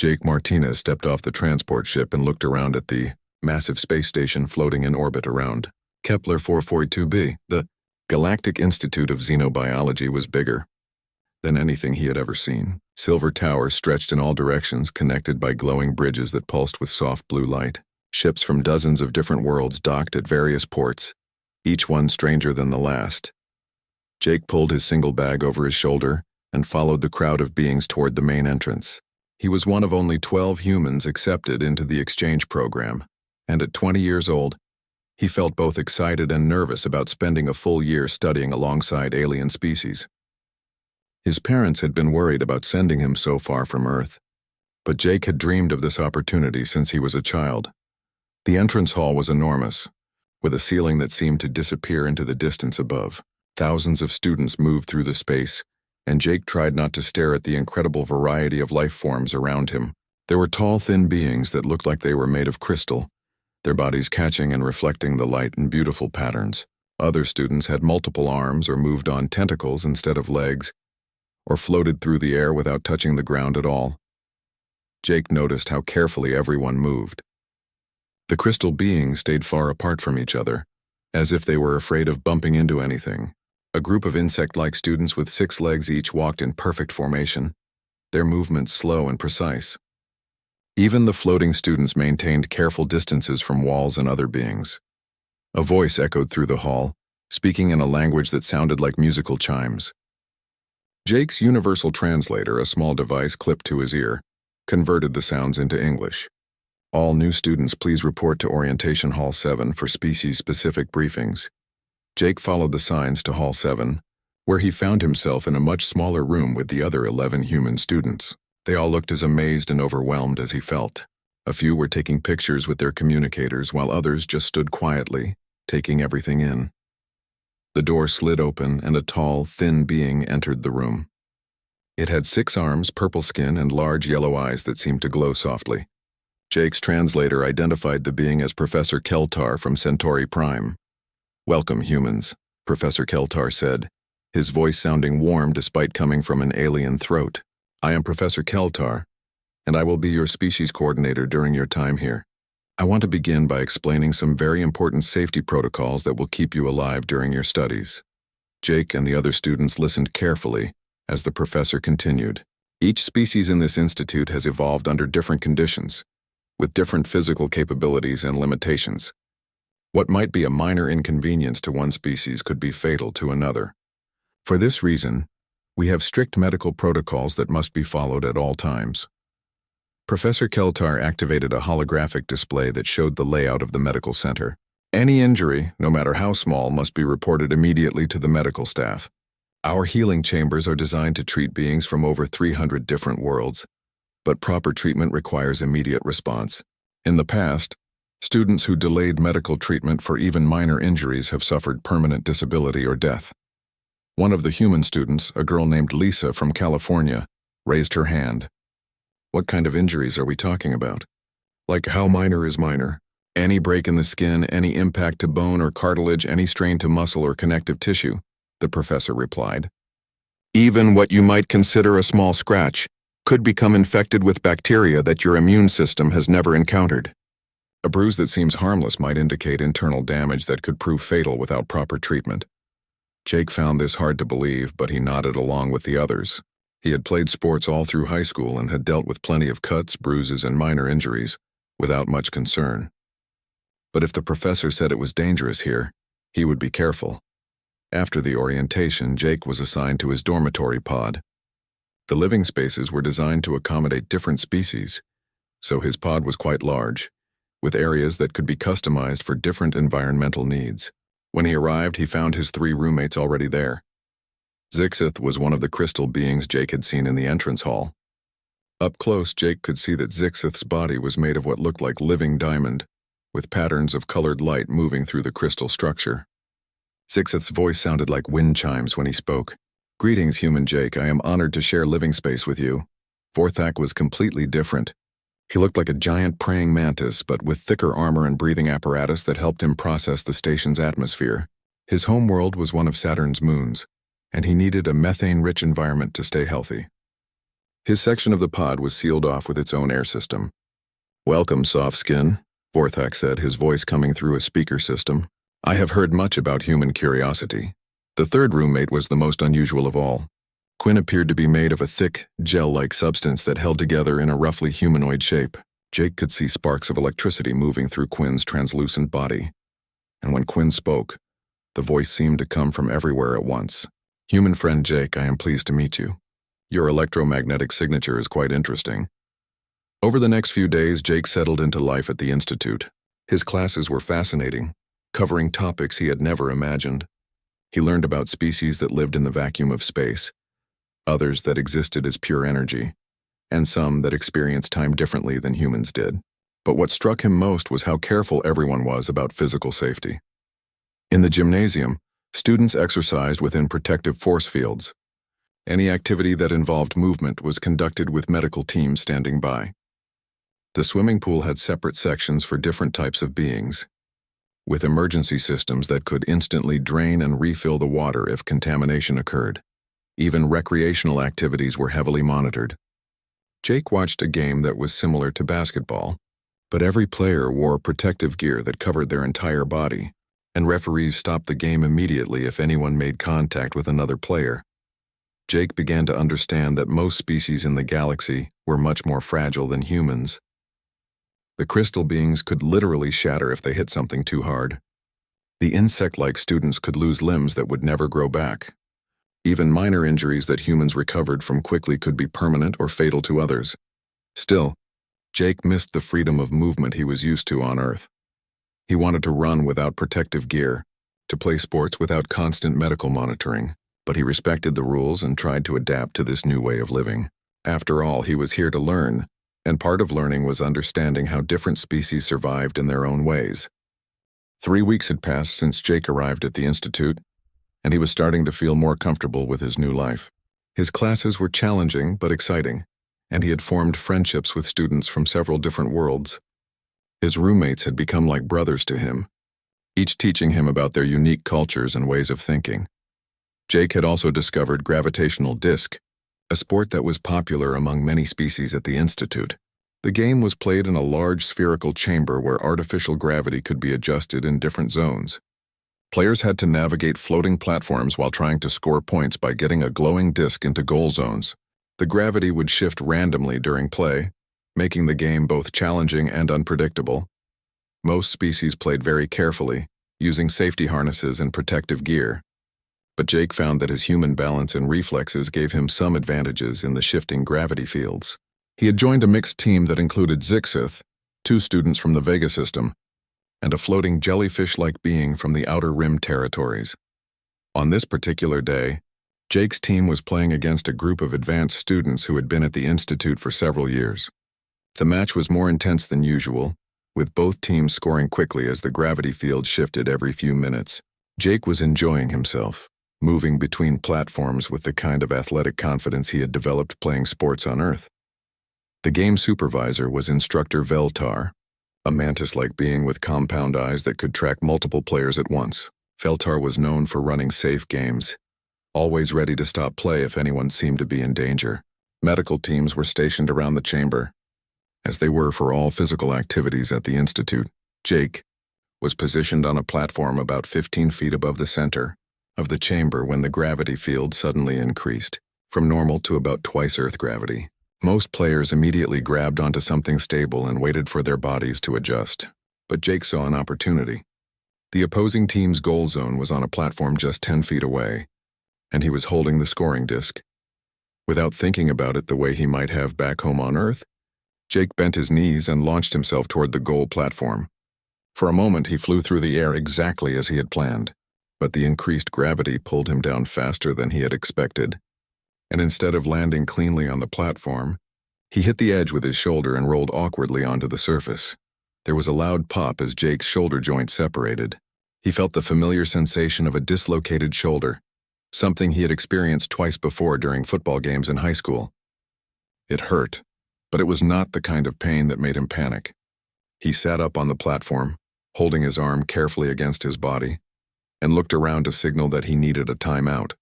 Jake Martinez stepped off the transport ship and looked around at the massive space station floating in orbit around Kepler 442b. The Galactic Institute of Xenobiology was bigger than anything he had ever seen. Silver towers stretched in all directions, connected by glowing bridges that pulsed with soft blue light. Ships from dozens of different worlds docked at various ports, each one stranger than the last. Jake pulled his single bag over his shoulder and followed the crowd of beings toward the main entrance. He was one of only 12 humans accepted into the exchange program, and at 20 years old, he felt both excited and nervous about spending a full year studying alongside alien species. His parents had been worried about sending him so far from Earth, but Jake had dreamed of this opportunity since he was a child. The entrance hall was enormous, with a ceiling that seemed to disappear into the distance above. Thousands of students moved through the space, and Jake tried not to stare at the incredible variety of life forms around him. There were tall, thin beings that looked like they were made of crystal, their bodies catching and reflecting the light in beautiful patterns. Other students had multiple arms or moved on tentacles instead of legs, or floated through the air without touching the ground at all. Jake noticed how carefully everyone moved. The crystal beings stayed far apart from each other, as if they were afraid of bumping into anything. A group of insect-like students with 6 legs each walked in perfect formation, their movements slow and precise. Even the floating students maintained careful distances from walls and other beings. A voice echoed through the hall, speaking in a language that sounded like musical chimes. Jake's universal translator, a small device clipped to his ear, converted the sounds into English. All new students please report to Orientation Hall 7 for species-specific briefings. Jake followed the signs to Hall 7, where he found himself in a much smaller room with the other 11 human students. They all looked as amazed and overwhelmed as he felt. A few were taking pictures with their communicators, while others just stood quietly, taking everything in. The door slid open, and a tall, thin being entered the room. It had 6 arms, purple skin, and large yellow eyes that seemed to glow softly. Jake's translator identified the being as Professor Keltar from Centauri Prime. "Welcome, humans," Professor Keltar said, his voice sounding warm despite coming from an alien throat. "I am Professor Keltar, and I will be your species coordinator during your time here. I want to begin by explaining some very important safety protocols that will keep you alive during your studies." Jake and the other students listened carefully as the professor continued. "Each species in this institute has evolved under different conditions, with different physical capabilities and limitations. What might be a minor inconvenience to one species could be fatal to another. For this reason, we have strict medical protocols that must be followed at all times." Professor Keltar activated a holographic display that showed the layout of the medical center. Any injury, no matter how small, must be reported immediately to the medical staff. Our healing chambers are designed to treat beings from over 300 different worlds, but proper treatment requires immediate response. In the past, students who delayed medical treatment for even minor injuries have suffered permanent disability or death. One of the human students, a girl named Lisa from California, raised her hand. "What kind of injuries are we talking about?" "Like how minor is minor? Any break in the skin, any impact to bone or cartilage, any strain to muscle or connective tissue," the professor replied. "Even what you might consider a small scratch could become infected with bacteria that your immune system has never encountered. A bruise that seems harmless might indicate internal damage that could prove fatal without proper treatment." Jake found this hard to believe, but he nodded along with the others. He had played sports all through high school and had dealt with plenty of cuts, bruises, and minor injuries without much concern. But if the professor said it was dangerous here, he would be careful. After the orientation, Jake was assigned to his dormitory pod. The living spaces were designed to accommodate different species, so his pod was quite large, with areas that could be customized for different environmental needs. When he arrived, he found his 3 roommates already there. Zixith was one of the crystal beings Jake had seen in the entrance hall. Up close, Jake could see that Zixith's body was made of what looked like living diamond, with patterns of colored light moving through the crystal structure. Zixith's voice sounded like wind chimes when he spoke. "Greetings, human Jake. I am honored to share living space with you." Vorthak was completely different. He looked like a giant praying mantis, but with thicker armor and breathing apparatus that helped him process the station's atmosphere. His homeworld was one of Saturn's moons, and he needed a methane-rich environment to stay healthy. His section of the pod was sealed off with its own air system. "Welcome, soft skin," Vorthak said, his voice coming through a speaker system. "I have heard much about human curiosity." The third roommate was the most unusual of all. Quinn appeared to be made of a thick, gel-like substance that held together in a roughly humanoid shape. Jake could see sparks of electricity moving through Quinn's translucent body. And when Quinn spoke, the voice seemed to come from everywhere at once. "Human friend Jake, I am pleased to meet you. Your electromagnetic signature is quite interesting." Over the next few days, Jake settled into life at the Institute. His classes were fascinating, covering topics he had never imagined. He learned about species that lived in the vacuum of space, others that existed as pure energy, and some that experienced time differently than humans did. But what struck him most was how careful everyone was about physical safety. In the gymnasium, students exercised within protective force fields. Any activity that involved movement was conducted with medical teams standing by. The swimming pool had separate sections for different types of beings, with emergency systems that could instantly drain and refill the water if contamination occurred. Even recreational activities were heavily monitored. Jake watched a game that was similar to basketball, but every player wore protective gear that covered their entire body, and referees stopped the game immediately if anyone made contact with another player. Jake began to understand that most species in the galaxy were much more fragile than humans. The crystal beings could literally shatter if they hit something too hard. The insect-like students could lose limbs that would never grow back. Even minor injuries that humans recovered from quickly could be permanent or fatal to others. Still, Jake missed the freedom of movement he was used to on Earth. He wanted to run without protective gear, to play sports without constant medical monitoring, but he respected the rules and tried to adapt to this new way of living. After all, he was here to learn, and part of learning was understanding how different species survived in their own ways. 3 weeks had passed since Jake arrived at the Institute, and he was starting to feel more comfortable with his new life. His classes were challenging but exciting, and he had formed friendships with students from several different worlds. His roommates had become like brothers to him, each teaching him about their unique cultures and ways of thinking. Jake had also discovered gravitational disc, a sport that was popular among many species at the Institute. The game was played in a large spherical chamber where artificial gravity could be adjusted in different zones. Players had to navigate floating platforms while trying to score points by getting a glowing disc into goal zones. The gravity would shift randomly during play, making the game both challenging and unpredictable. Most species played very carefully, using safety harnesses and protective gear. But Jake found that his human balance and reflexes gave him some advantages in the shifting gravity fields. He had joined a mixed team that included Zixith, 2 students from the Vega system, and a floating jellyfish-like being from the Outer Rim territories. On this particular day, Jake's team was playing against a group of advanced students who had been at the Institute for several years. The match was more intense than usual, with both teams scoring quickly as the gravity field shifted every few minutes. Jake was enjoying himself, moving between platforms with the kind of athletic confidence he had developed playing sports on Earth. The game supervisor was Instructor Veltar, a mantis-like being with compound eyes that could track multiple players at once. Veltar was known for running safe games, always ready to stop play if anyone seemed to be in danger. Medical teams were stationed around the chamber, as they were for all physical activities at the Institute. Jake was positioned on a platform about 15 feet above the center of the chamber when the gravity field suddenly increased, from normal to about twice Earth gravity. Most players immediately grabbed onto something stable and waited for their bodies to adjust. But Jake saw an opportunity. The opposing team's goal zone was on a platform just 10 feet away, and he was holding the scoring disc. Without thinking about it the way he might have back home on Earth, Jake bent his knees and launched himself toward the goal platform. For a moment, he flew through the air exactly as he had planned, but the increased gravity pulled him down faster than he had expected. And instead of landing cleanly on the platform, he hit the edge with his shoulder and rolled awkwardly onto the surface. There was a loud pop as Jake's shoulder joint separated. He felt the familiar sensation of a dislocated shoulder, something he had experienced twice before during football games in high school. It hurt, but it was not the kind of pain that made him panic. He sat up on the platform, holding his arm carefully against his body, and looked around to signal that he needed a timeout.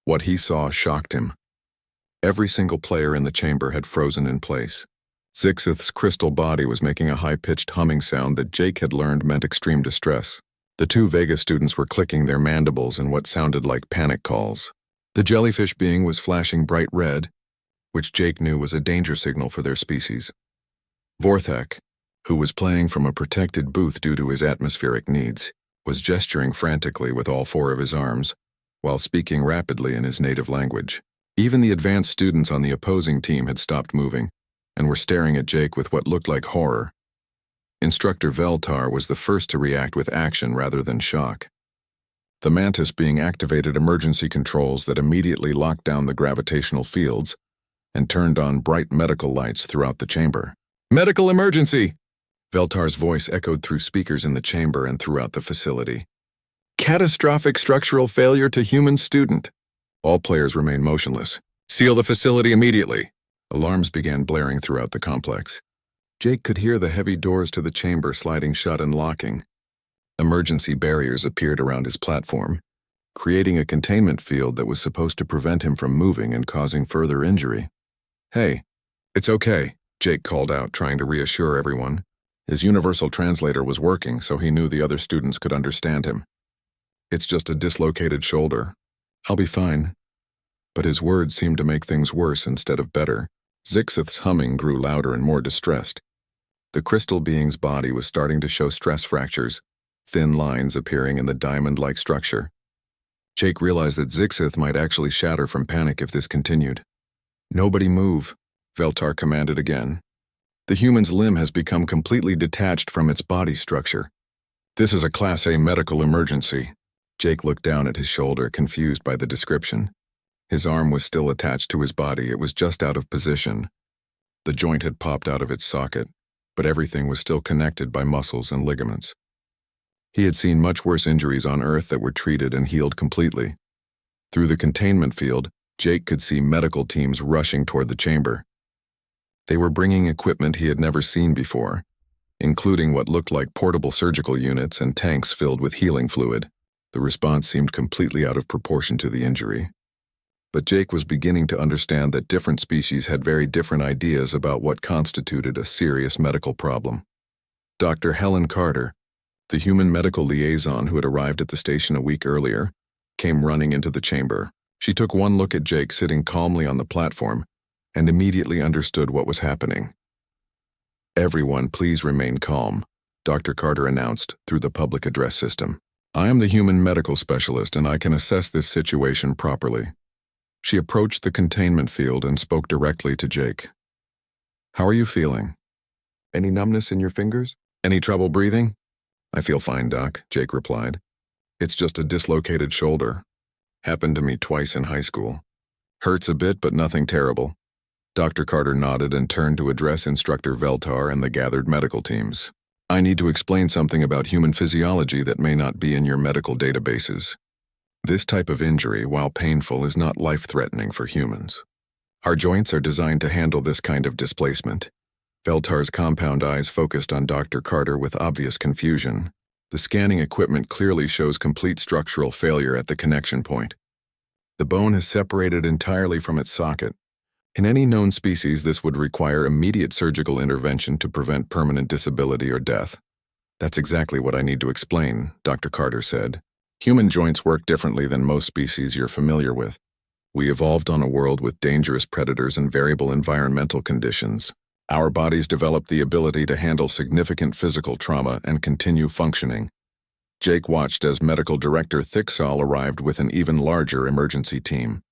What he saw shocked him. Every single player in the chamber had frozen in place. Zixith's crystal body was making a high-pitched humming sound that Jake had learned meant extreme distress. The two Vega students were clicking their mandibles in what sounded like panic calls. The jellyfish being was flashing bright red, which Jake knew was a danger signal for their species. Vorthek, who was playing from a protected booth due to his atmospheric needs, was gesturing frantically with all four of his arms, while speaking rapidly in his native language. Even the advanced students on the opposing team had stopped moving, and were staring at Jake with what looked like horror. Instructor Veltar was the first to react with action rather than shock. The Mantis being activated emergency controls that immediately locked down the gravitational fields and turned on bright medical lights throughout the chamber. "Medical emergency!" Veltar's voice echoed through speakers in the chamber and throughout the facility. "Catastrophic structural failure to human student." All players remained motionless. "Seal the facility immediately." Alarms began blaring throughout the complex. Jake could hear the heavy doors to the chamber sliding shut and locking. Emergency barriers appeared around his platform, creating a containment field that was supposed to prevent him from moving and causing further injury. "Hey, it's okay," Jake called out, trying to reassure everyone. His universal translator was working, so he knew the other students could understand him. "It's just a dislocated shoulder. I'll be fine." But his words seemed to make things worse instead of better. Zixith's humming grew louder and more distressed. The crystal being's body was starting to show stress fractures, thin lines appearing in the diamond-like structure. Jake realized that Zixith might actually shatter from panic if this continued. "Nobody move," Veltar commanded again. "The human's limb has become completely detached from its body structure. This is a Class A medical emergency." Jake looked down at his shoulder, confused by the description. His arm was still attached to his body, it was just out of position. The joint had popped out of its socket, but everything was still connected by muscles and ligaments. He had seen much worse injuries on Earth that were treated and healed completely. Through the containment field, Jake could see medical teams rushing toward the chamber. They were bringing equipment he had never seen before, including what looked like portable surgical units and tanks filled with healing fluid. The response seemed completely out of proportion to the injury. But Jake was beginning to understand that different species had very different ideas about what constituted a serious medical problem. Dr. Helen Carter, the human medical liaison who had arrived at the station a week earlier, came running into the chamber. She took one look at Jake sitting calmly on the platform and immediately understood what was happening. "Everyone, please remain calm," Dr. Carter announced through the public address system. "I am the human medical specialist and I can assess this situation properly." She approached the containment field and spoke directly to Jake. "How are you feeling? Any numbness in your fingers? Any trouble breathing?" "I feel fine, Doc," Jake replied. "It's just a dislocated shoulder. Happened to me twice in high school. Hurts a bit, but nothing terrible." Dr. Carter nodded and turned to address Instructor Veltar and the gathered medical teams. "I need to explain something about human physiology that may not be in your medical databases. This type of injury, while painful, is not life-threatening for humans. Our joints are designed to handle this kind of displacement." Veltar's compound eyes focused on Dr. Carter with obvious confusion. The scanning equipment clearly shows complete structural failure at the connection point. The bone has separated entirely from its socket. In any known species, this would require immediate surgical intervention to prevent permanent disability or death. "That's exactly what I need to explain," Dr. Carter said. "Human joints work differently than most species you're familiar with. We evolved on a world with dangerous predators and variable environmental conditions. Our bodies developed the ability to handle significant physical trauma and continue functioning." Jake watched as Medical Director Thicksall arrived with an even larger emergency team.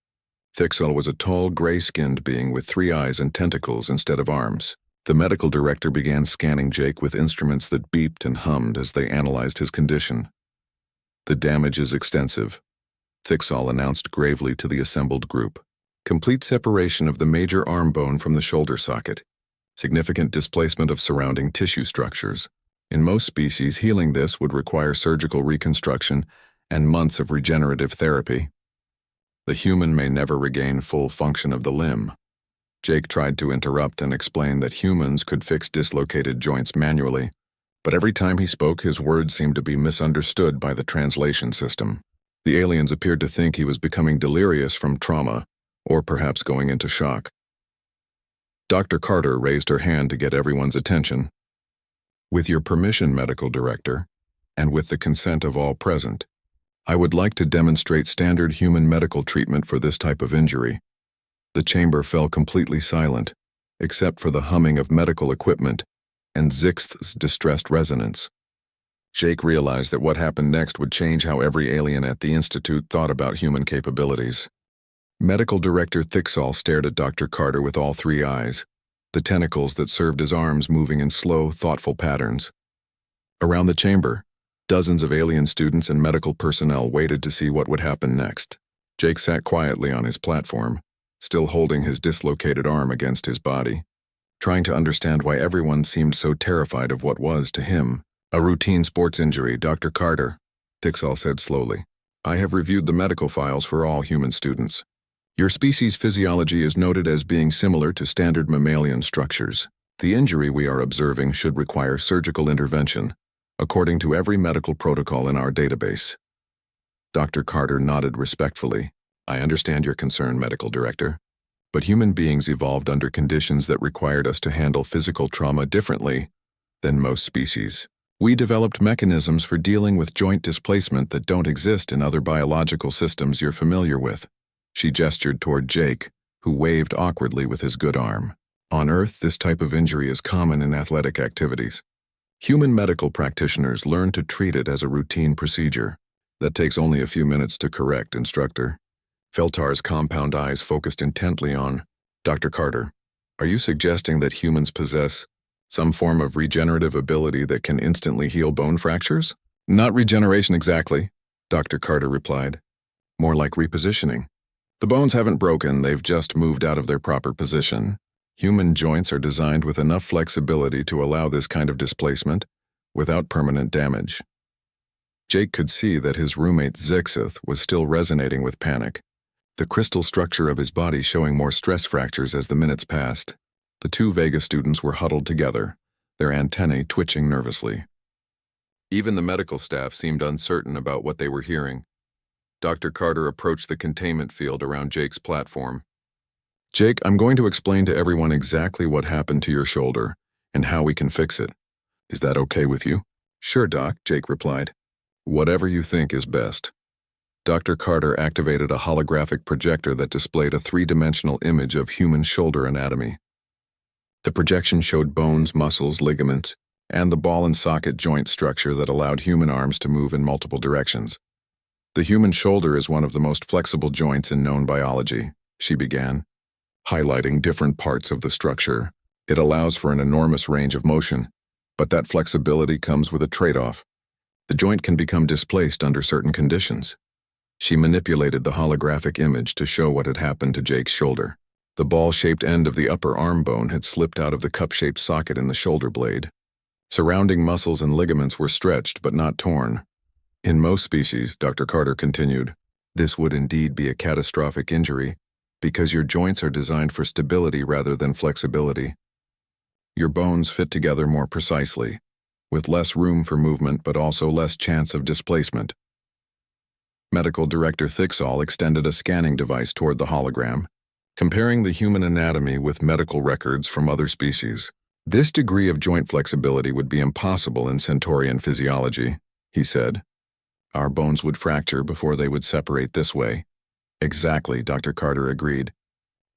Thicksall was a tall, gray-skinned being with 3 eyes and tentacles instead of arms. The medical director began scanning Jake with instruments that beeped and hummed as they analyzed his condition. "The damage is extensive," Thicksall announced gravely to the assembled group. "Complete separation of the major arm bone from the shoulder socket. Significant displacement of surrounding tissue structures. In most species, healing this would require surgical reconstruction and months of regenerative therapy. The human may never regain full function of the limb." Jake tried to interrupt and explain that humans could fix dislocated joints manually, but every time he spoke, his words seemed to be misunderstood by the translation system. The aliens appeared to think he was becoming delirious from trauma, or perhaps going into shock. Dr. Carter raised her hand to get everyone's attention. With your permission, Medical Director, and with the consent of all present, I would like to demonstrate standard human medical treatment for this type of injury. The chamber fell completely silent, except for the humming of medical equipment and Zixth's distressed resonance. Jake realized that what happened next would change how every alien at the Institute thought about human capabilities. Medical Director Thicksall stared at Dr. Carter with all three eyes, the tentacles that served as arms moving in slow, thoughtful patterns. Around the chamber, dozens of alien students and medical personnel waited to see what would happen next. Jake sat quietly on his platform, still holding his dislocated arm against his body, trying to understand why everyone seemed so terrified of what was, to him, a routine sports injury. Dr. Carter, Thicksall said slowly, I have reviewed the medical files for all human students. Your species' physiology is noted as being similar to standard mammalian structures. The injury we are observing should require surgical intervention, according to every medical protocol in our database. Dr. Carter nodded respectfully. I understand your concern, Medical Director, but human beings evolved under conditions that required us to handle physical trauma differently than most species. We developed mechanisms for dealing with joint displacement that don't exist in other biological systems you're familiar with. She gestured toward Jake, who waved awkwardly with his good arm. On Earth, this type of injury is common in athletic activities. Human medical practitioners learn to treat it as a routine procedure. That takes only a few minutes to correct, Instructor. Feltar's compound eyes focused intently on Dr. Carter. Are you suggesting that humans possess some form of regenerative ability that can instantly heal bone fractures? Not regeneration exactly, Dr. Carter replied. More like repositioning. The bones haven't broken, they've just moved out of their proper position. Human joints are designed with enough flexibility to allow this kind of displacement without permanent damage. Jake could see that his roommate Zixth was still resonating with panic, the crystal structure of his body showing more stress fractures as the minutes passed. The two Vega students were huddled together, their antennae twitching nervously. Even the medical staff seemed uncertain about what they were hearing. Dr. Carter approached the containment field around Jake's platform. Jake, I'm going to explain to everyone exactly what happened to your shoulder and how we can fix it. Is that okay with you? Sure, Doc, Jake replied. Whatever you think is best. Dr. Carter activated a holographic projector that displayed a three-dimensional image of human shoulder anatomy. The projection showed bones, muscles, ligaments, and the ball and socket joint structure that allowed human arms to move in multiple directions. The human shoulder is one of the most flexible joints in known biology, she began, highlighting different parts of the structure. It allows for an enormous range of motion, but that flexibility comes with a trade-off. The joint can become displaced under certain conditions. She manipulated the holographic image to show what had happened to Jake's shoulder. The ball-shaped end of the upper arm bone had slipped out of the cup-shaped socket in the shoulder blade. Surrounding muscles and ligaments were stretched but not torn. In most species, Dr. Carter continued, this would indeed be a catastrophic injury because your joints are designed for stability rather than flexibility. Your bones fit together more precisely, with less room for movement but also less chance of displacement. Medical Director Thicksall extended a scanning device toward the hologram, comparing the human anatomy with medical records from other species. This degree of joint flexibility would be impossible in Centaurian physiology, he said. Our bones would fracture before they would separate this way. Exactly, Dr. Carter agreed.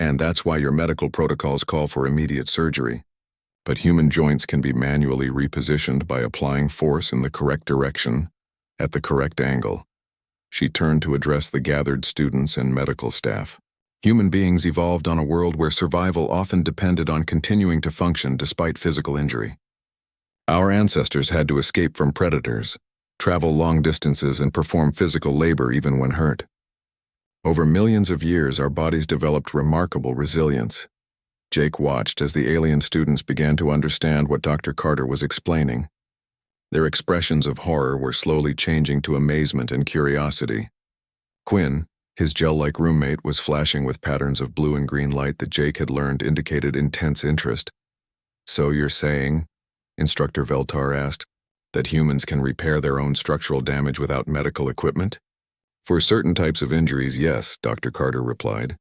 And that's why your medical protocols call for immediate surgery. But human joints can be manually repositioned by applying force in the correct direction, at the correct angle. She turned to address the gathered students and medical staff. Human beings evolved on a world where survival often depended on continuing to function despite physical injury. Our ancestors had to escape from predators, travel long distances, and perform physical labor even when hurt. Over millions of years, our bodies developed remarkable resilience. Jake watched as the alien students began to understand what Dr. Carter was explaining. Their expressions of horror were slowly changing to amazement and curiosity. Quinn, his gel-like roommate, was flashing with patterns of blue and green light that Jake had learned indicated intense interest. So you're saying, Instructor Veltar asked, that humans can repair their own structural damage without medical equipment? For certain types of injuries, yes, Dr. Carter replied.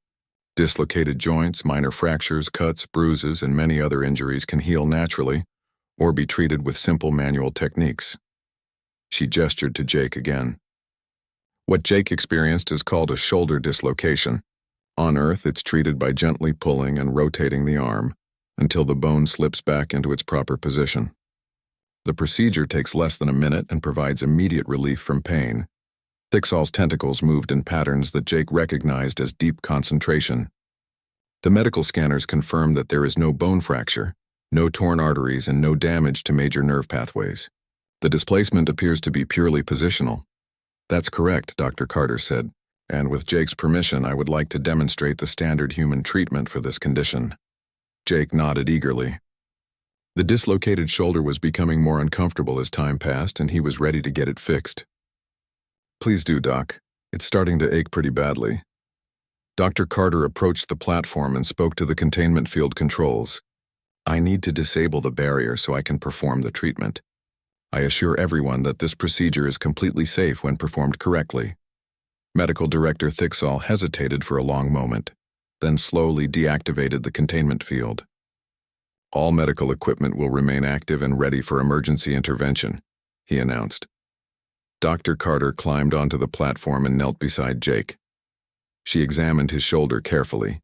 Dislocated joints, minor fractures, cuts, bruises, and many other injuries can heal naturally or be treated with simple manual techniques. She gestured to Jake again. What Jake experienced is called a shoulder dislocation. On Earth, it's treated by gently pulling and rotating the arm until the bone slips back into its proper position. The procedure takes less than a minute and provides immediate relief from pain. Thicksall's tentacles moved in patterns that Jake recognized as deep concentration. The medical scanners confirmed that there is no bone fracture, no torn arteries, and no damage to major nerve pathways. The displacement appears to be purely positional. That's correct, Dr. Carter said, and with Jake's permission, I would like to demonstrate the standard human treatment for this condition. Jake nodded eagerly. The dislocated shoulder was becoming more uncomfortable as time passed, and he was ready to get it fixed. Please do, Doc. It's starting to ache pretty badly. Dr. Carter approached the platform and spoke to the containment field controls. I need to disable the barrier so I can perform the treatment. I assure everyone that this procedure is completely safe when performed correctly. Medical Director Thicksall hesitated for a long moment, then slowly deactivated the containment field. All medical equipment will remain active and ready for emergency intervention, he announced. Dr. Carter climbed onto the platform and knelt beside Jake. She examined his shoulder carefully,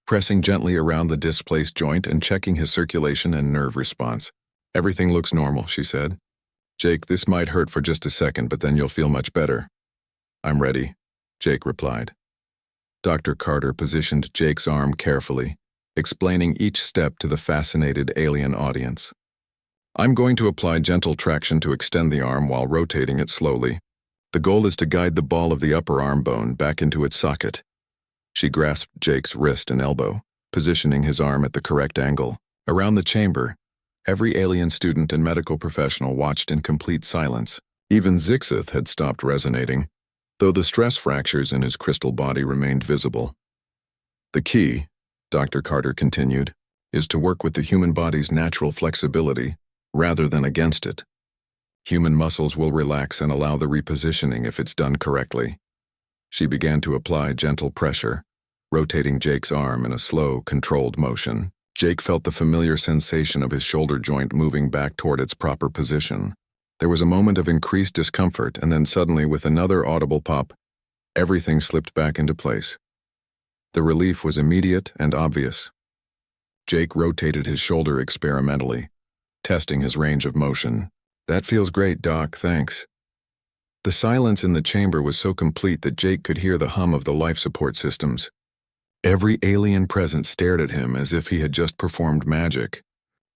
pressing gently around the displaced joint and checking his circulation and nerve response. Everything looks normal, she said. Jake, this might hurt for just a second, but then you'll feel much better. I'm ready, Jake replied. Dr. Carter positioned Jake's arm carefully, explaining each step to the fascinated alien audience. I'm going to apply gentle traction to extend the arm while rotating it slowly. The goal is to guide the ball of the upper arm bone back into its socket. She grasped Jake's wrist and elbow, positioning his arm at the correct angle. Around the chamber, every alien student and medical professional watched in complete silence. Even Zixith had stopped resonating, though the stress fractures in his crystal body remained visible. The key, Dr. Carter continued, is to work with the human body's natural flexibility rather than against it. Human muscles will relax and allow the repositioning if it's done correctly. She began to apply gentle pressure, rotating Jake's arm in a slow, controlled motion. Jake felt the familiar sensation of his shoulder joint moving back toward its proper position. There was a moment of increased discomfort, and then suddenly, with another audible pop, everything slipped back into place. The relief was immediate and obvious. Jake rotated his shoulder experimentally, testing his range of motion. That feels great, Doc, thanks. The silence in the chamber was so complete that Jake could hear the hum of the life support systems. Every alien present stared at him as if he had just performed magic.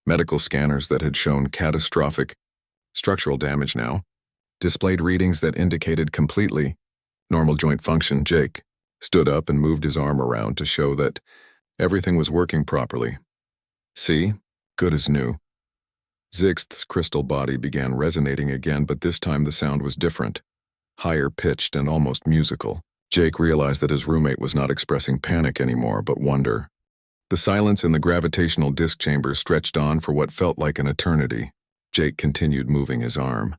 Medical scanners that had shown catastrophic structural damage now displayed readings that indicated completely normal joint function. Jake stood up and moved his arm around to show that everything was working properly. See? Good as new. Zixth's crystal body began resonating again, but this time the sound was different, higher pitched and almost musical. Jake realized that his roommate was not expressing panic anymore, but wonder. The silence in the gravitational disk chamber stretched on for what felt like an eternity. Jake continued moving his arm,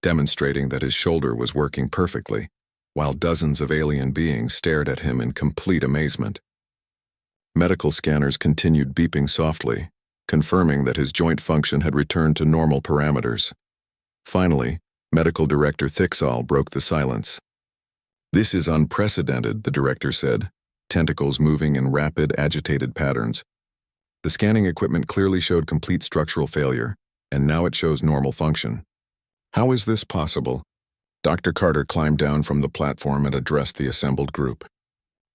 demonstrating that his shoulder was working perfectly, while dozens of alien beings stared at him in complete amazement. Medical scanners continued beeping softly, confirming that his joint function had returned to normal parameters. Finally, Medical Director Thicksall broke the silence. This is unprecedented, the director said, tentacles moving in rapid, agitated patterns. The scanning equipment clearly showed complete structural failure, and now it shows normal function. How is this possible? Dr. Carter climbed down from the platform and addressed the assembled group.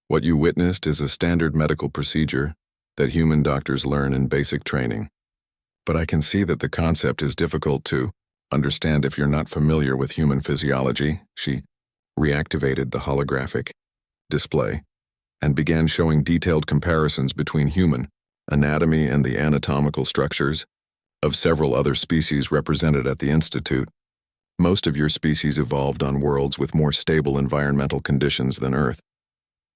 What you witnessed is a standard medical procedure that human doctors learn in basic training. But I can see that the concept is difficult to understand if you're not familiar with human physiology. She reactivated the holographic display and began showing detailed comparisons between human anatomy and the anatomical structures of several other species represented at the Institute. Most of your species evolved on worlds with more stable environmental conditions than Earth.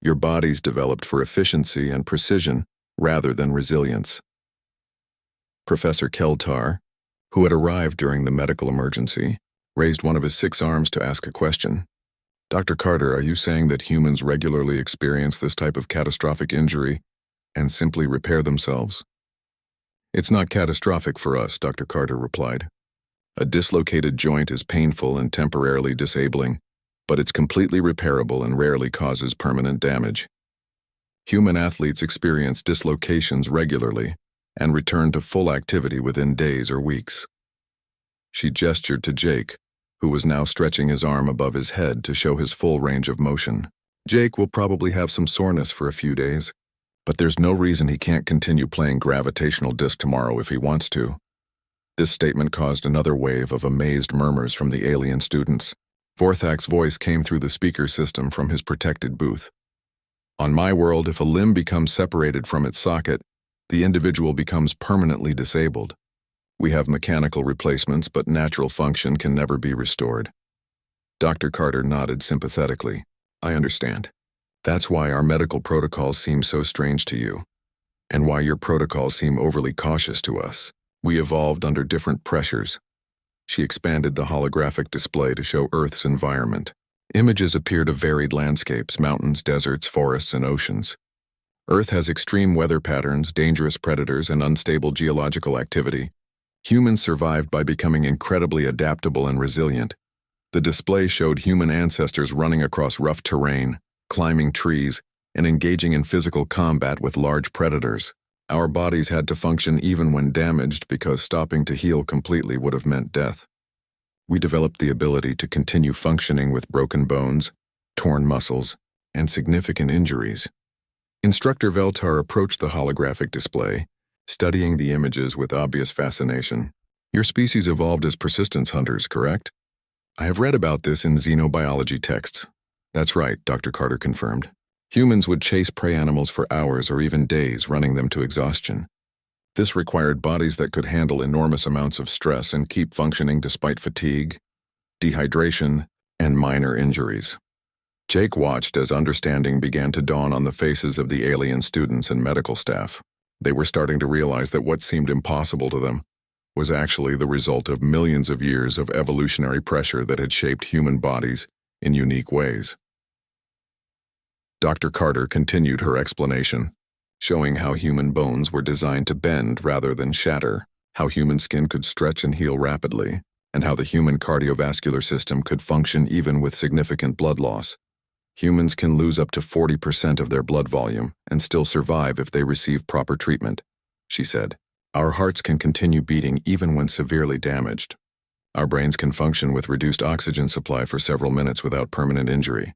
Your bodies developed for efficiency and precision rather than resilience. Professor Keltar, who had arrived during the medical emergency, raised one of his 6 arms to ask a question. Dr. Carter, are you saying that humans regularly experience this type of catastrophic injury and simply repair themselves? It's not catastrophic for us, Dr. Carter replied. A dislocated joint is painful and temporarily disabling, but it's completely repairable and rarely causes permanent damage. Human athletes experience dislocations regularly and return to full activity within days or weeks. She gestured to Jake, who was now stretching his arm above his head to show his full range of motion. Jake will probably have some soreness for a few days, but there's no reason he can't continue playing gravitational disc tomorrow if he wants to. This statement caused another wave of amazed murmurs from the alien students. Vorthak's voice came through the speaker system from his protected booth. On my world, if a limb becomes separated from its socket, the individual becomes permanently disabled. We have mechanical replacements, but natural function can never be restored. Dr. Carter nodded sympathetically. I understand. That's why our medical protocols seem so strange to you, and why your protocols seem overly cautious to us. We evolved under different pressures. She expanded the holographic display to show Earth's environment. Images appeared of varied landscapes, mountains, deserts, forests, and oceans. Earth has extreme weather patterns, dangerous predators, and unstable geological activity. Humans survived by becoming incredibly adaptable and resilient. The display showed human ancestors running across rough terrain, climbing trees, and engaging in physical combat with large predators. Our bodies had to function even when damaged because stopping to heal completely would have meant death. We developed the ability to continue functioning with broken bones, torn muscles, and significant injuries. Instructor Veltar approached the holographic display, studying the images with obvious fascination. Your species evolved as persistence hunters, correct? I have read about this in xenobiology texts. That's right, Dr. Carter confirmed. Humans would chase prey animals for hours or even days, running them to exhaustion. This required bodies that could handle enormous amounts of stress and keep functioning despite fatigue, dehydration, and minor injuries. Jake watched as understanding began to dawn on the faces of the alien students and medical staff. They were starting to realize that what seemed impossible to them was actually the result of millions of years of evolutionary pressure that had shaped human bodies in unique ways. Dr. Carter continued her explanation, showing how human bones were designed to bend rather than shatter, how human skin could stretch and heal rapidly, and how the human cardiovascular system could function even with significant blood loss. Humans can lose up to 40% of their blood volume and still survive if they receive proper treatment, she said. Our hearts can continue beating even when severely damaged. Our brains can function with reduced oxygen supply for several minutes without permanent injury.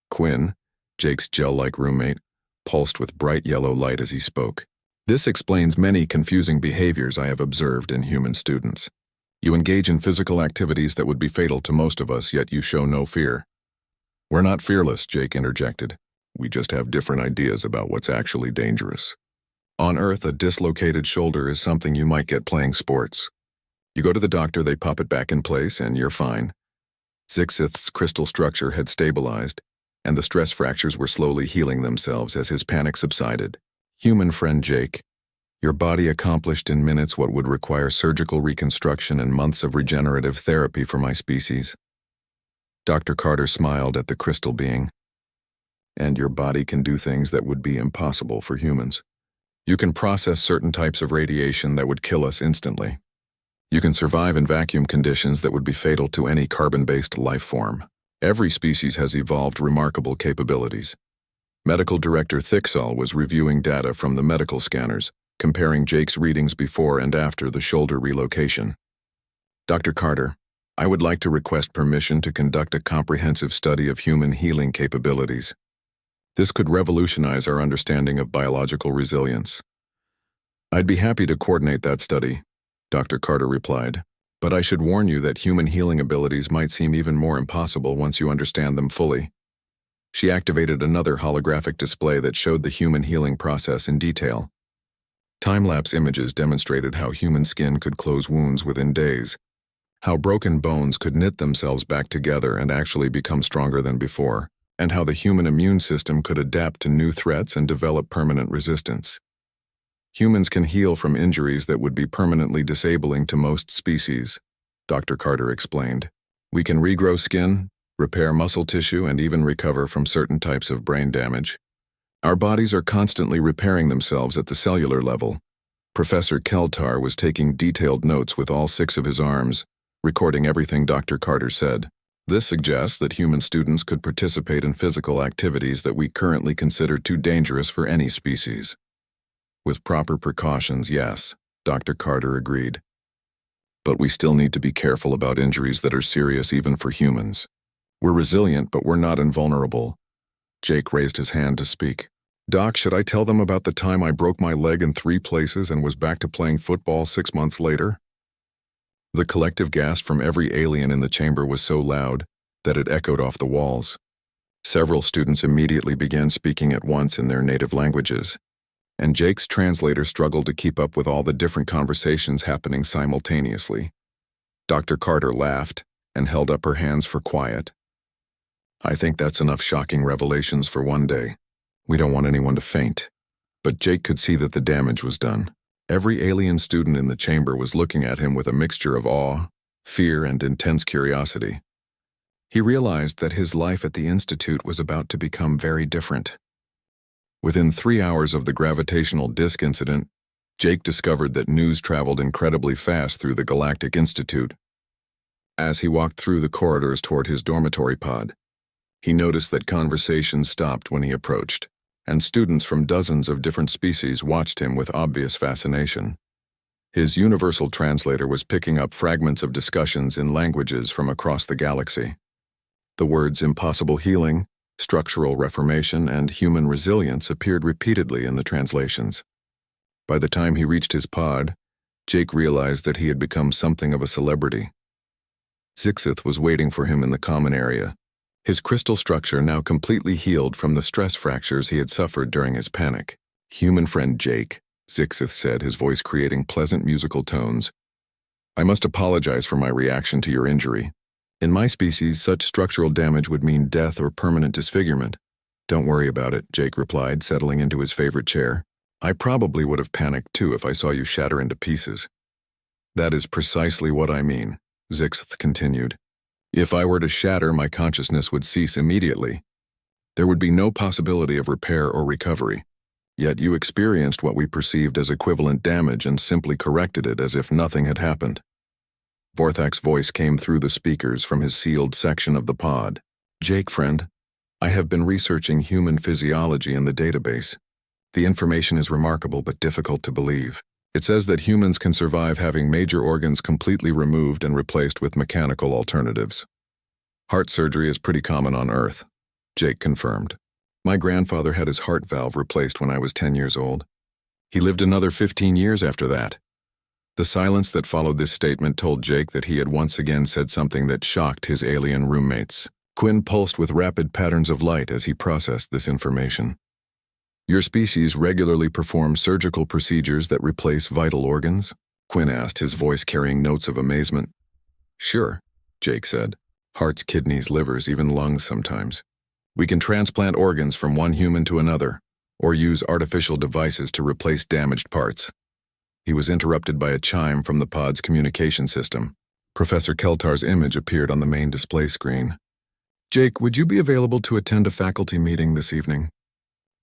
Quinn, Jake's gel-like roommate, pulsed with bright yellow light as he spoke. This explains many confusing behaviors I have observed in human students. You engage in physical activities that would be fatal to most of us, yet you show no fear. We're not fearless, Jake interjected. We just have different ideas about what's actually dangerous. On Earth, a dislocated shoulder is something you might get playing sports. You go to the doctor, they pop it back in place, and you're fine. Zixith's crystal structure had stabilized, and the stress fractures were slowly healing themselves as his panic subsided. Human friend Jake, your body accomplished in minutes what would require surgical reconstruction and months of regenerative therapy for my species. Dr. Carter smiled at the crystal being. And your body can do things that would be impossible for humans. You can process certain types of radiation that would kill us instantly. You can survive in vacuum conditions that would be fatal to any carbon-based life form. Every species has evolved remarkable capabilities. Medical Director Thicksall was reviewing data from the medical scanners, comparing Jake's readings before and after the shoulder relocation. Dr. Carter, I would like to request permission to conduct a comprehensive study of human healing capabilities. This could revolutionize our understanding of biological resilience. I'd be happy to coordinate that study, Dr. Carter replied, but I should warn you that human healing abilities might seem even more impossible once you understand them fully. She activated another holographic display that showed the human healing process in detail. Time-lapse images demonstrated how human skin could close wounds within days, how broken bones could knit themselves back together and actually become stronger than before, and how the human immune system could adapt to new threats and develop permanent resistance. Humans can heal from injuries that would be permanently disabling to most species, Dr. Carter explained. We can regrow skin, repair muscle tissue, and even recover from certain types of brain damage. Our bodies are constantly repairing themselves at the cellular level. Professor Keltar was taking detailed notes with all 6 of his arms, recording everything Dr. Carter said. This suggests that human students could participate in physical activities that we currently consider too dangerous for any species. With proper precautions, yes, Dr. Carter agreed. But we still need to be careful about injuries that are serious even for humans. We're resilient, but we're not invulnerable. Jake raised his hand to speak. Doc, should I tell them about the time I broke my leg in 3 places and was back to playing football 6 months later? The collective gasp from every alien in the chamber was so loud that it echoed off the walls. Several students immediately began speaking at once in their native languages, and Jake's translator struggled to keep up with all the different conversations happening simultaneously. Dr. Carter laughed and held up her hands for quiet. I think that's enough shocking revelations for one day. We don't want anyone to faint. But Jake could see that the damage was done. Every alien student in the chamber was looking at him with a mixture of awe, fear, and intense curiosity. He realized that his life at the Institute was about to become very different. Within 3 hours of the gravitational disk incident, Jake discovered that news traveled incredibly fast through the Galactic Institute. As he walked through the corridors toward his dormitory pod, he noticed that conversations stopped when he approached, and students from dozens of different species watched him with obvious fascination. His universal translator was picking up fragments of discussions in languages from across the galaxy. The words impossible healing, structural reformation, and human resilience appeared repeatedly in the translations. By the time he reached his pod, Jake realized that he had become something of a celebrity. Zixith was waiting for him in the common area, his crystal structure now completely healed from the stress fractures he had suffered during his panic. Human friend Jake, Zixith said, his voice creating pleasant musical tones. I must apologize for my reaction to your injury. In my species, such structural damage would mean death or permanent disfigurement. Don't worry about it, Jake replied, settling into his favorite chair. I probably would have panicked too if I saw you shatter into pieces. That is precisely what I mean, Zixith continued. If I were to shatter, my consciousness would cease immediately. There would be no possibility of repair or recovery. Yet you experienced what we perceived as equivalent damage and simply corrected it as if nothing had happened. Vorthak's voice came through the speakers from his sealed section of the pod. Jake, friend, I have been researching human physiology in the database. The information is remarkable but difficult to believe. It says that humans can survive having major organs completely removed and replaced with mechanical alternatives. Heart surgery is pretty common on Earth, Jake confirmed. My grandfather had his heart valve replaced when I was 10 years old. He lived another 15 years after that. The silence that followed this statement told Jake that he had once again said something that shocked his alien roommates. Quinn pulsed with rapid patterns of light as he processed this information. Your species regularly performs surgical procedures that replace vital organs? Quinn asked, his voice carrying notes of amazement. Sure, Jake said. Hearts, kidneys, livers, even lungs sometimes. We can transplant organs from one human to another, or use artificial devices to replace damaged parts. He was interrupted by a chime from the pod's communication system. Professor Keltar's image appeared on the main display screen. Jake, would you be available to attend a faculty meeting this evening?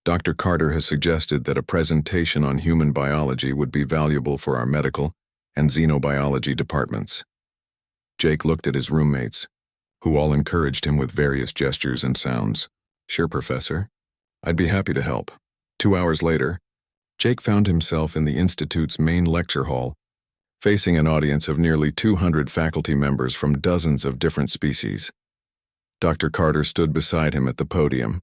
Dr. Carter has suggested that a presentation on human biology would be valuable for our medical and xenobiology departments. Jake looked at his roommates, who all encouraged him with various gestures and sounds. Sure, Professor. I'd be happy to help. 2 hours later, Jake found himself in the Institute's main lecture hall, facing an audience of nearly 200 faculty members from dozens of different species. Dr. Carter stood beside him at the podium,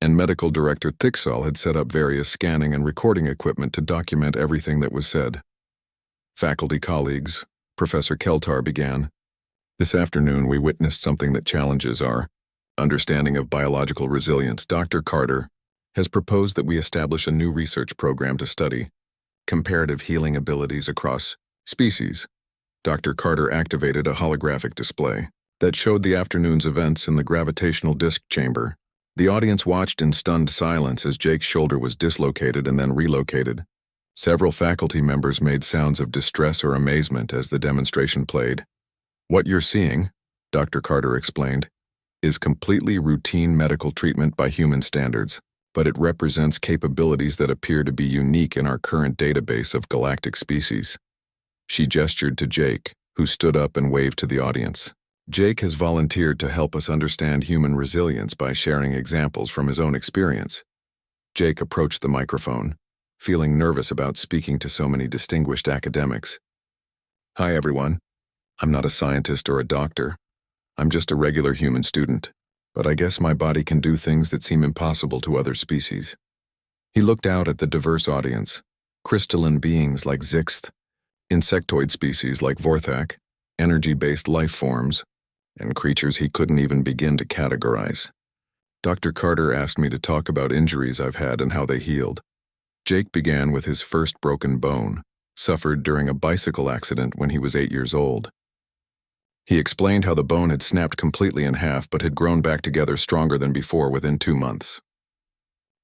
and Medical Director Thicksall had set up various scanning and recording equipment to document everything that was said. Faculty colleagues, Professor Keltar began. This afternoon we witnessed something that challenges our understanding of biological resilience. Dr. Carter has proposed that we establish a new research program to study comparative healing abilities across species. Dr. Carter activated a holographic display that showed the afternoon's events in the gravitational disk chamber. The audience watched in stunned silence as Jake's shoulder was dislocated and then relocated. Several faculty members made sounds of distress or amazement as the demonstration played. What you're seeing, Dr. Carter explained, is completely routine medical treatment by human standards, but it represents capabilities that appear to be unique in our current database of galactic species. She gestured to Jake, who stood up and waved to the audience. Jake has volunteered to help us understand human resilience by sharing examples from his own experience. Jake approached the microphone, feeling nervous about speaking to so many distinguished academics. Hi everyone. I'm not a scientist or a doctor. I'm just a regular human student, but I guess my body can do things that seem impossible to other species. He looked out at the diverse audience, crystalline beings like Zixth, insectoid species like Vorthak, energy-based life forms, and creatures he couldn't even begin to categorize. Dr. Carter asked me to talk about injuries I've had and how they healed. Jake began with his first broken bone, suffered during a bicycle accident when he was 8 years old. He explained how the bone had snapped completely in half but had grown back together stronger than before within 2 months.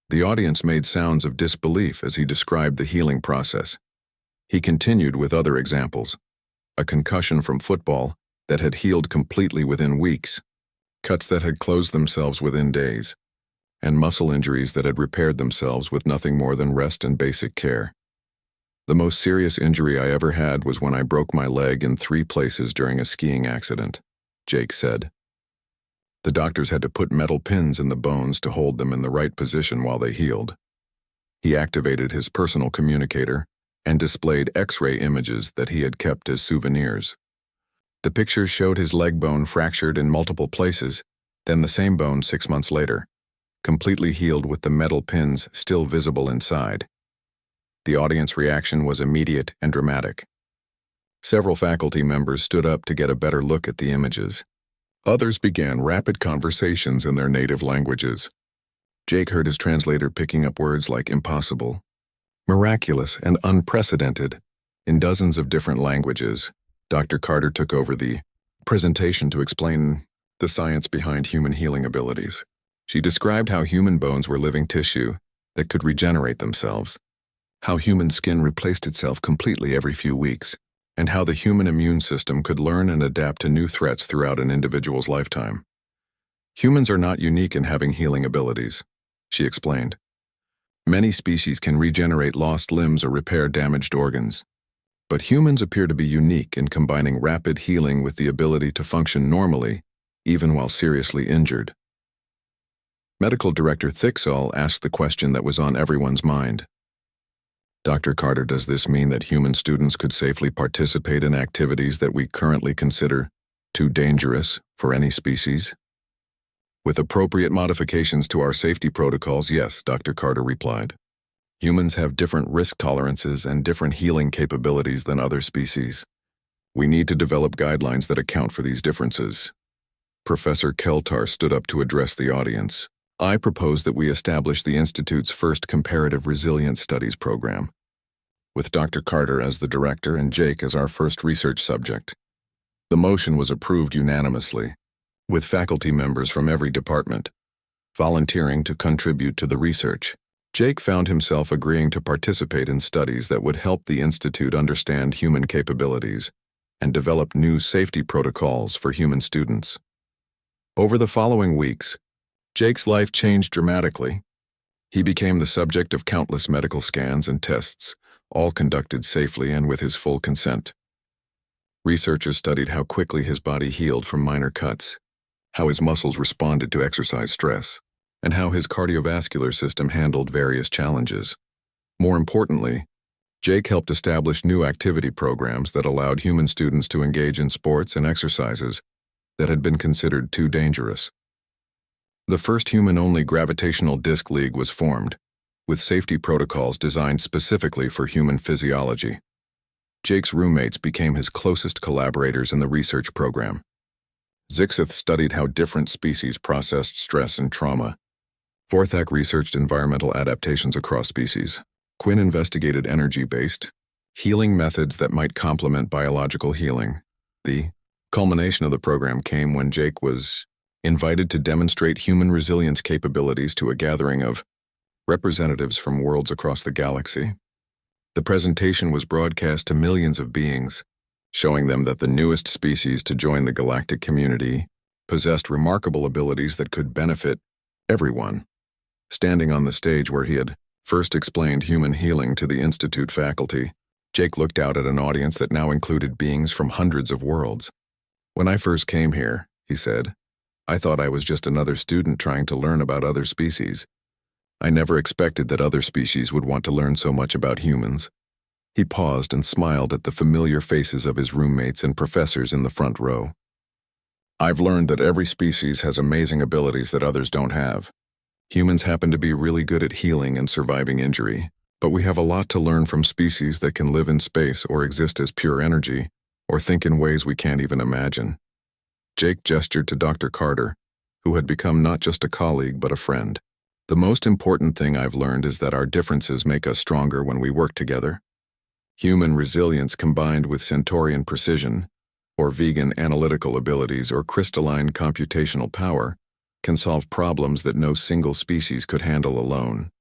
The audience made sounds of disbelief as he described the healing process. He continued with other examples: a concussion from football that had healed completely within weeks, cuts that had closed themselves within days, and muscle injuries that had repaired themselves with nothing more than rest and basic care. The most serious injury I ever had was when I broke my leg in 3 places during a skiing accident, Jake said. The doctors had to put metal pins in the bones to hold them in the right position while they healed. He activated his personal communicator and displayed X-ray images that he had kept as souvenirs. The pictures showed his leg bone fractured in multiple places, then the same bone 6 months later, completely healed with the metal pins still visible inside. The audience reaction was immediate and dramatic. Several faculty members stood up to get a better look at the images. Others began rapid conversations in their native languages. Jake heard his translator picking up words like impossible, miraculous, and unprecedented in dozens of different languages. Dr. Carter took over the presentation to explain the science behind human healing abilities. She described how human bones were living tissue that could regenerate themselves, how human skin replaced itself completely every few weeks, and how the human immune system could learn and adapt to new threats throughout an individual's lifetime. Humans are not unique in having healing abilities, she explained. Many species can regenerate lost limbs or repair damaged organs, but humans appear to be unique in combining rapid healing with the ability to function normally, even while seriously injured. Medical Director Thicksall asked the question that was on everyone's mind. Dr. Carter, does this mean that human students could safely participate in activities that we currently consider too dangerous for any species? With appropriate modifications to our safety protocols, yes, Dr. Carter replied. Humans have different risk tolerances and different healing capabilities than other species. We need to develop guidelines that account for these differences. Professor Keltar stood up to address the audience. I propose that we establish the Institute's first comparative resilience studies program, with Dr. Carter as the director and Jake as our first research subject. The motion was approved unanimously, with faculty members from every department volunteering to contribute to the research. Jake found himself agreeing to participate in studies that would help the Institute understand human capabilities and develop new safety protocols for human students. Over the following weeks, Jake's life changed dramatically. He became the subject of countless medical scans and tests, all conducted safely and with his full consent. Researchers studied how quickly his body healed from minor cuts, how his muscles responded to exercise stress, and how his cardiovascular system handled various challenges. More importantly, Jake helped establish new activity programs that allowed human students to engage in sports and exercises that had been considered too dangerous. The first human-only gravitational disc league was formed, with safety protocols designed specifically for human physiology. Jake's roommates became his closest collaborators in the research program. Zixith studied how different species processed stress and trauma. Vorthak researched environmental adaptations across species. Quinn investigated energy-based healing methods that might complement biological healing. The culmination of the program came when Jake was invited to demonstrate human resilience capabilities to a gathering of representatives from worlds across the galaxy. The presentation was broadcast to millions of beings, showing them that the newest species to join the galactic community possessed remarkable abilities that could benefit everyone. Standing on the stage where he had first explained human healing to the Institute faculty, Jake looked out at an audience that now included beings from hundreds of worlds. "When I first came here," he said, "I thought I was just another student trying to learn about other species. I never expected that other species would want to learn so much about humans." He paused and smiled at the familiar faces of his roommates and professors in the front row. "I've learned that every species has amazing abilities that others don't have. Humans happen to be really good at healing and surviving injury, but we have a lot to learn from species that can live in space or exist as pure energy, or think in ways we can't even imagine." Jake gestured to Dr. Carter, who had become not just a colleague but a friend. "The most important thing I've learned is that our differences make us stronger when we work together. Human resilience combined with Centaurian precision, or vegan analytical abilities or crystalline computational power, can solve problems that no single species could handle alone."